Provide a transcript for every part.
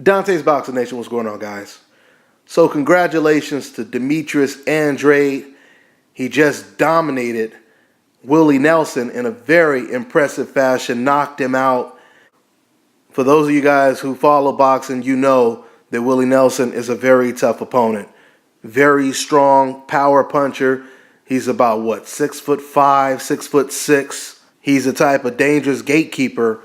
Dante's Boxing Nation, what's going on, guys? So congratulations to Demetrius Andrade. He just dominated Willie Nelson in a very impressive fashion, knocked him out. For those of you guys who follow boxing, you know that Willie Nelson is a very tough opponent. Very strong power puncher. He's about, 6'5", 6'6". He's the type of dangerous gatekeeper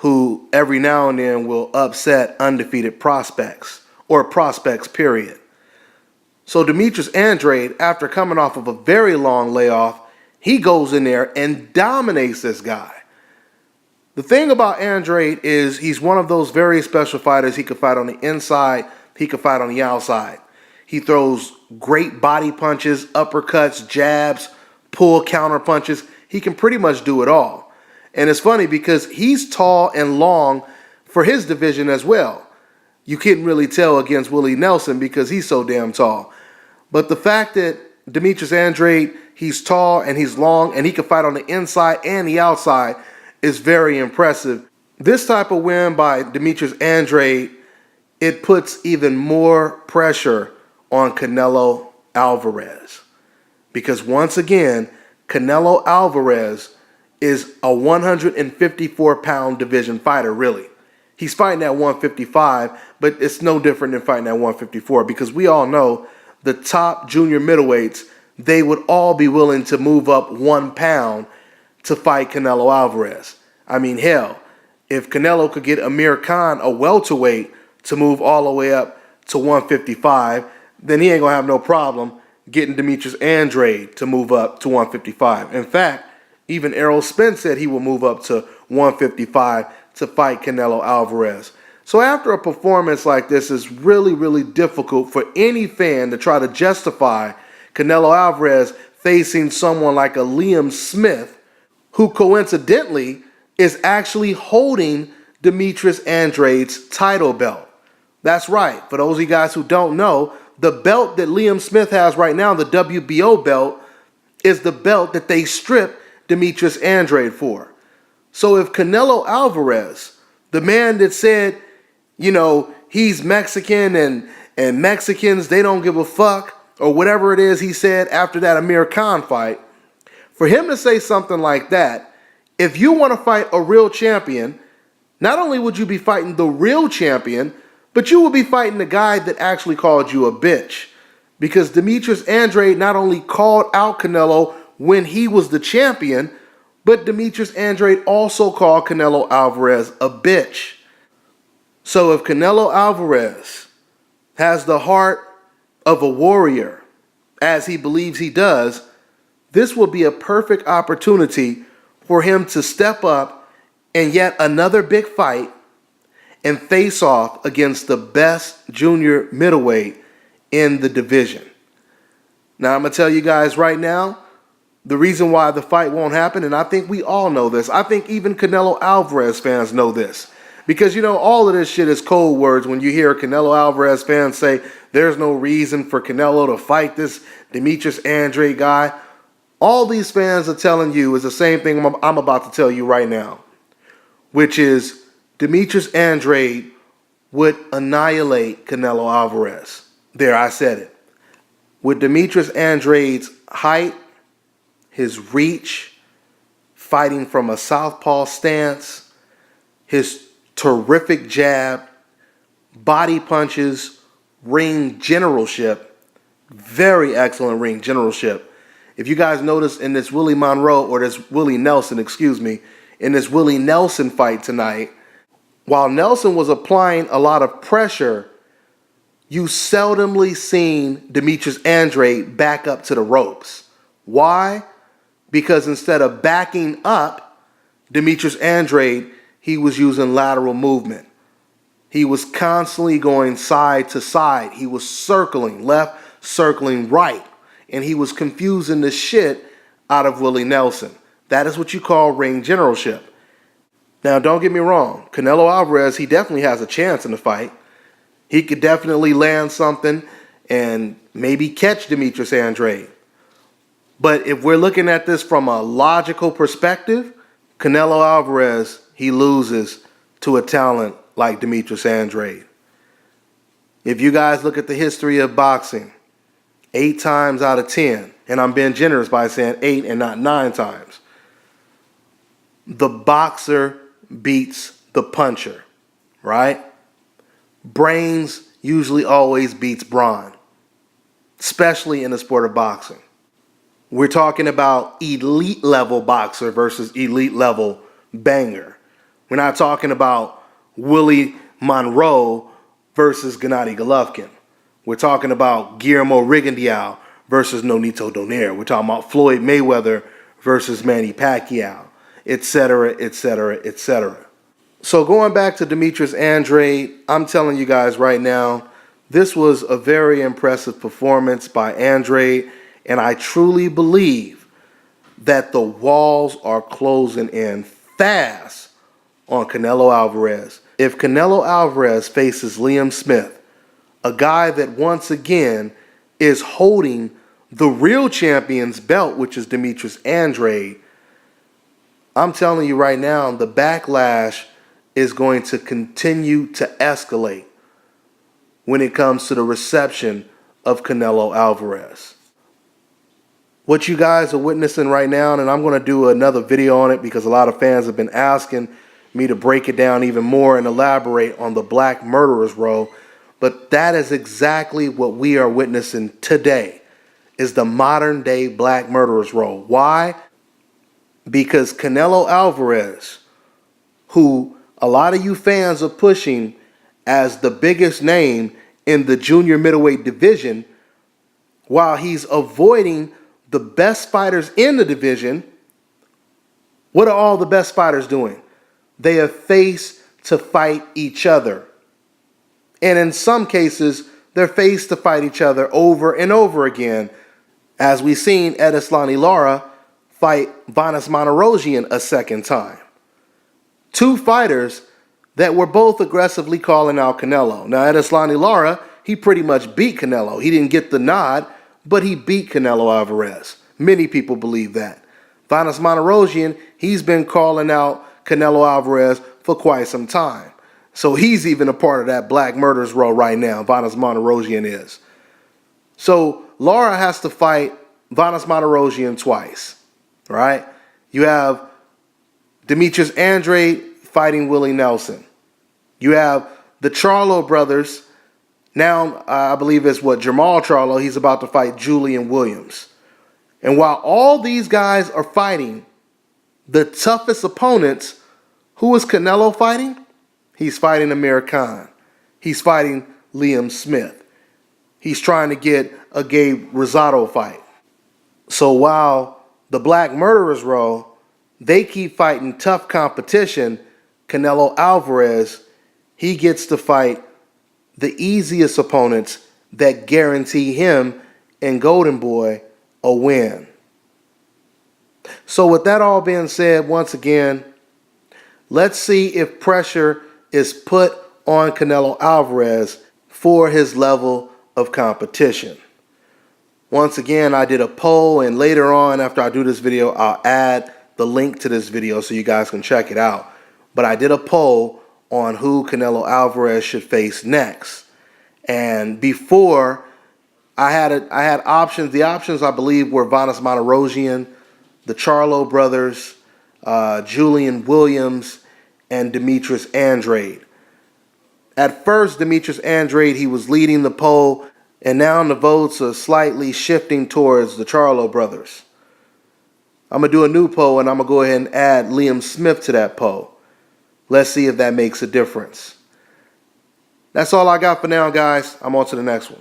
who every now and then will upset undefeated prospects, or prospects, period. So Demetrius Andrade, after coming off of a very long layoff, he goes in there and dominates this guy. The thing about Andrade is he's one of those very special fighters. He can fight on the inside, he can fight on the outside. He throws great body punches, uppercuts, jabs, pull counter punches. He can pretty much do it all. And it's funny because he's tall and long for his division as well. You couldn't really tell against Willie Nelson because he's so damn tall. But the fact that Demetrius Andrade, he's tall and he's long and he can fight on the inside and the outside is very impressive. This type of win by Demetrius Andrade, it puts even more pressure on Canelo Alvarez. Because once again, Canelo Alvarez is a 154-pound division fighter, really. He's fighting at 155, but it's no different than fighting at 154 because we all know the top junior middleweights, they would all be willing to move up 1 pound to fight Canelo Alvarez. I mean, hell, if Canelo could get Amir Khan, a welterweight, to move all the way up to 155, then he ain't going to have no problem getting Demetrius Andrade to move up to 155. In fact, even Errol Spence said he will move up to 155 to fight Canelo Alvarez. So after a performance like this, it's really, really difficult for any fan to try to justify Canelo Alvarez facing someone like a Liam Smith, who coincidentally is actually holding Demetrius Andrade's title belt. That's right. For those of you guys who don't know, the belt that Liam Smith has right now, the WBO belt, is the belt that they stripped Demetrius Andrade for. So if Canelo Alvarez, the man that said, he's Mexican and Mexicans, they don't give a fuck, or whatever it is he said after that Amir Khan fight, for him to say something like that, if you want to fight a real champion, not only would you be fighting the real champion, but you will be fighting the guy that actually called you a bitch. Because Demetrius Andrade not only called out Canelo when he was the champion, but Demetrius Andrade also called Canelo Alvarez a bitch. So if Canelo Alvarez has the heart of a warrior, as he believes he does, this will be a perfect opportunity for him to step up in yet another big fight and face off against the best junior middleweight in the division. Now, I'm going to tell you guys right now, the reason why the fight won't happen, and I think we all know this, I think even Canelo Alvarez fans know this, because, all of this shit is code words when you hear Canelo Alvarez fans say there's no reason for Canelo to fight this Demetrius Andrade guy. All these fans are telling you is the same thing I'm about to tell you right now, which is Demetrius Andrade would annihilate Canelo Alvarez. There, I said it. With Demetrius Andrade's height, his reach, fighting from a southpaw stance, his terrific jab, body punches, ring generalship, very excellent ring generalship. If you guys notice in this Willie Nelson fight tonight, while Nelson was applying a lot of pressure, you seldomly seen Demetrius Andrade back up to the ropes. Why? Because instead of backing up Demetrius Andrade, he was using lateral movement. He was constantly going side to side. He was circling left, circling right. And he was confusing the shit out of Willie Nelson. That is what you call ring generalship. Now, don't get me wrong. Canelo Alvarez, he definitely has a chance in the fight. He could definitely land something and maybe catch Demetrius Andrade. But if we're looking at this from a logical perspective, Canelo Alvarez, he loses to a talent like Demetrius Andrade. If you guys look at the history of boxing, 8 times out of 10, and I'm being generous by saying 8 and not 9 times, the boxer beats the puncher, right? Brains usually always beats brawn, especially in the sport of boxing. We're talking about elite level boxer versus elite level banger. We're not talking about Willie Monroe versus Gennady Golovkin. We're talking about Guillermo Rigondeaux versus Nonito Donaire. We're talking about Floyd Mayweather versus Manny Pacquiao, etc., etc., etc. So going back to Demetrius Andrade, I'm telling you guys right now, this was a very impressive performance by Andrade, and I truly believe that the walls are closing in fast on Canelo Alvarez. If Canelo Alvarez faces Liam Smith, a guy that once again is holding the real champion's belt, which is Demetrius Andrade, I'm telling you right now, the backlash is going to continue to escalate when it comes to the reception of Canelo Alvarez. What you guys are witnessing right now, and I'm going to do another video on it because a lot of fans have been asking me to break it down even more and elaborate on the Black Murderers Row, but that is exactly what we are witnessing today, is the modern day Black Murderers Row. Why? Because Canelo Alvarez, who a lot of you fans are pushing as the biggest name in the junior middleweight division, while he's avoiding the best fighters in the division, what are all the best fighters doing? They have faced to fight each other. And in some cases, they're faced to fight each other over and over again, as we've seen Edeslani Lara fight Vanes Monterrosian a second time. 2 fighters that were both aggressively calling out Canelo. Now, Edeslani Lara, he pretty much beat Canelo. He didn't get the nod, but he beat Canelo Alvarez. Many people believe that. Vanes Monterrosian, he's been calling out Canelo Alvarez for quite some time. So he's even a part of that Black Murderers Row right now, Vanes Monterrosian is. So Lara has to fight Vanes Monterrosian twice, right? You have Demetrius Andrade fighting Willie Nelson. You have the Charlo brothers. Now, I believe it's Jamal Charlo. He's about to fight Julian Williams. And while all these guys are fighting the toughest opponents, who is Canelo fighting? He's fighting Amir Khan. He's fighting Liam Smith. He's trying to get a Gabe Rosado fight. So while the Black Murderers Row, they keep fighting tough competition, Canelo Alvarez, he gets to fight the easiest opponents that guarantee him and Golden Boy a win. So with that all being said, once again, let's see if pressure is put on Canelo Alvarez for his level of competition. Once again, I did a poll, and later on after I do this video, I'll add the link to this video so you guys can check it out. But I did a poll on who Canelo Alvarez should face next. And before, I had options. The options, I believe, were Vanes Monterrosian, the Charlo brothers, Julian Williams, and Demetrius Andrade. At first, Demetrius Andrade, he was leading the poll, and now the votes are slightly shifting towards the Charlo brothers. I'm going to do a new poll, and I'm going to go ahead and add Liam Smith to that poll. Let's see if that makes a difference. That's all I got for now, guys. I'm on to the next one.